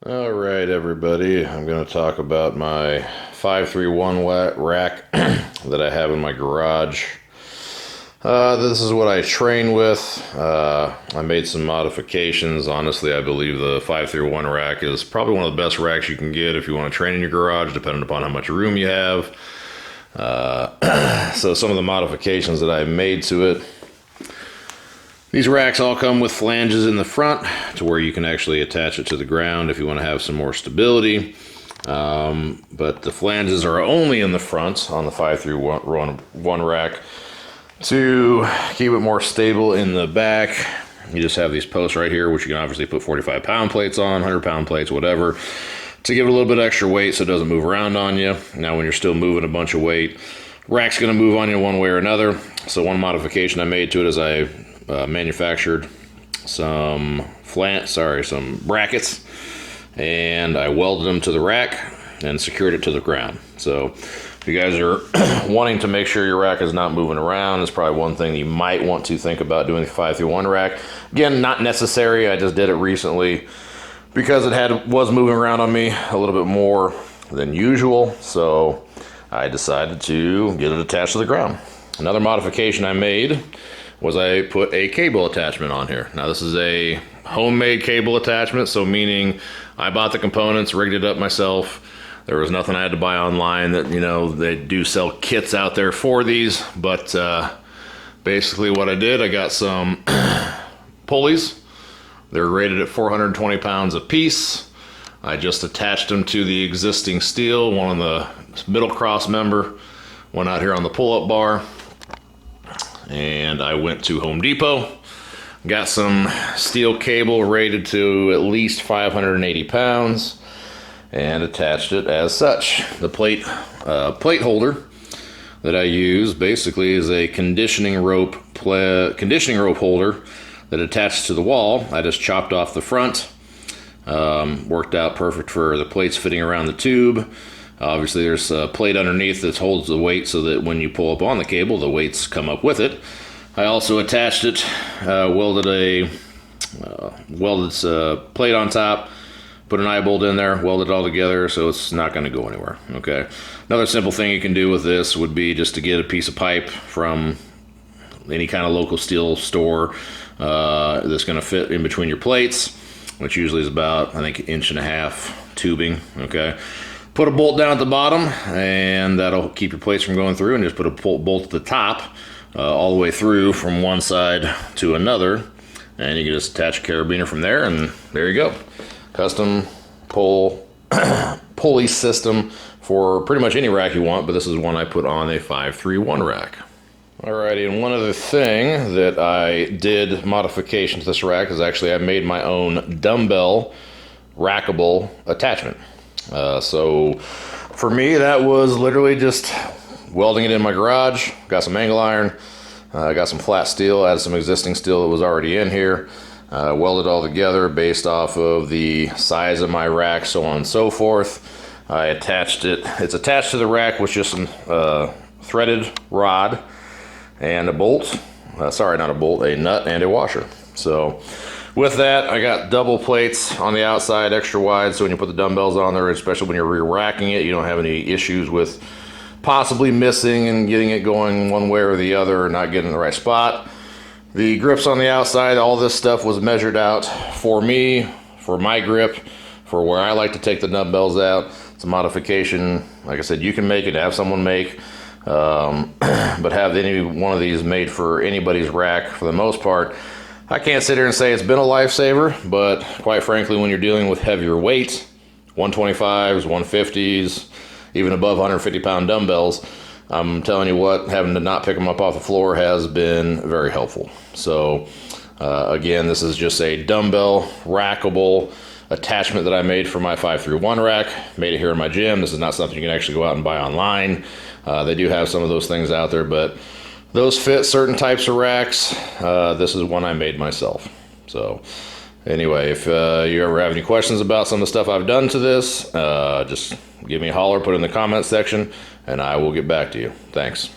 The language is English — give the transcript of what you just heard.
All right, everybody. I'm going to talk about my 531 rack that I have in my garage. This is what I train with. I made some modifications. Honestly, I believe the 531 rack is probably one of the best racks you can get if you want to train in your garage, depending upon how much room you have. So some of the modifications that I made to it. These racks all come with flanges in the front to where you can actually attach it to the ground if you want to have some more stability. But the flanges are only in the front on the 531 rack to keep it more stable in the back. You just have these posts right here, which you can obviously put 45-pound plates on, 100-pound plates, whatever, to give it a little bit extra weight so it doesn't move around on you. Now, when you're still moving a bunch of weight, rack's going to move on you one way or another. So one modification I made to it is I manufactured some brackets, and I welded them to the rack and secured it to the ground. So if you guys are wanting to make sure your rack is not moving around, it's probably one thing you might want to think about doing the 531 rack. Again, not necessary. I just did it recently because it was moving around on me a little bit more than usual, so I decided to get it attached to the ground. Another modification I made was I put a cable attachment on here. Now, this is a homemade cable attachment, so meaning I bought the components, rigged it up myself. There was nothing I had to buy online. That, they do sell kits out there for these, but basically what I did, I got some pulleys. They're rated at 420 pounds a piece. I just attached them to the existing steel, one on the middle cross member, one out here on the pull-up bar. And I went to Home Depot, got some steel cable rated to at least 580 pounds, and attached it as such. The plate holder that I use basically is a conditioning rope holder that attached to the wall. I just chopped off the front. Worked out perfect for the plates fitting around the tube. Obviously, there's a plate underneath that holds the weight so that when you pull up on the cable, the weights come up with it. I also attached it, welded plate on top, put an eye bolt in there, welded it all together so it's not going to go anywhere. Okay. Another simple thing you can do with this would be just to get a piece of pipe from any kind of local steel store that's going to fit in between your plates, which usually is about, I think, 1.5 inch tubing. Okay. Put a bolt down at the bottom, and that'll keep your plates from going through, and just put a bolt at the top all the way through from one side to another, and you can just attach a carabiner from there, and there you go. Custom pulley system for pretty much any rack you want, but this is one I put on a 531 rack. Alrighty, and one other thing that I did modification to this rack is actually I made my own dumbbell rackable attachment. So for me, that was literally just welding it in my garage. Got some angle iron, got some flat steel, added some existing steel that was already in here, welded all together based off of the size of my rack, so on and so forth. I attached it. It's attached to the rack with just some threaded rod and a bolt. Sorry, not a bolt, a nut and a washer. So with that, I got double plates on the outside, extra wide, so when you put the dumbbells on there, especially when you're re-racking it, you don't have any issues with possibly missing and getting it going one way or the other or not getting in the right spot. The grips on the outside, all this stuff was measured out for me, for my grip, for where I like to take the dumbbells out. It's a modification, like I said, you can make it, have someone make, but have any one of these made for anybody's rack for the most part. I can't sit here and say it's been a lifesaver, but quite frankly, when you're dealing with heavier weight, 125s, 150s, even above 150-pound dumbbells, I'm telling you what, having to not pick them up off the floor has been very helpful. So again, this is just a dumbbell rackable attachment that I made for my 531 rack. Made it here in my gym. This is not something you can actually go out and buy online. They do have some of those things out there, but those fit certain types of racks. This is one I made myself. So anyway, if you ever have any questions about some of the stuff I've done to this, just give me a holler, put it in the comment section, and I will get back to you. Thanks.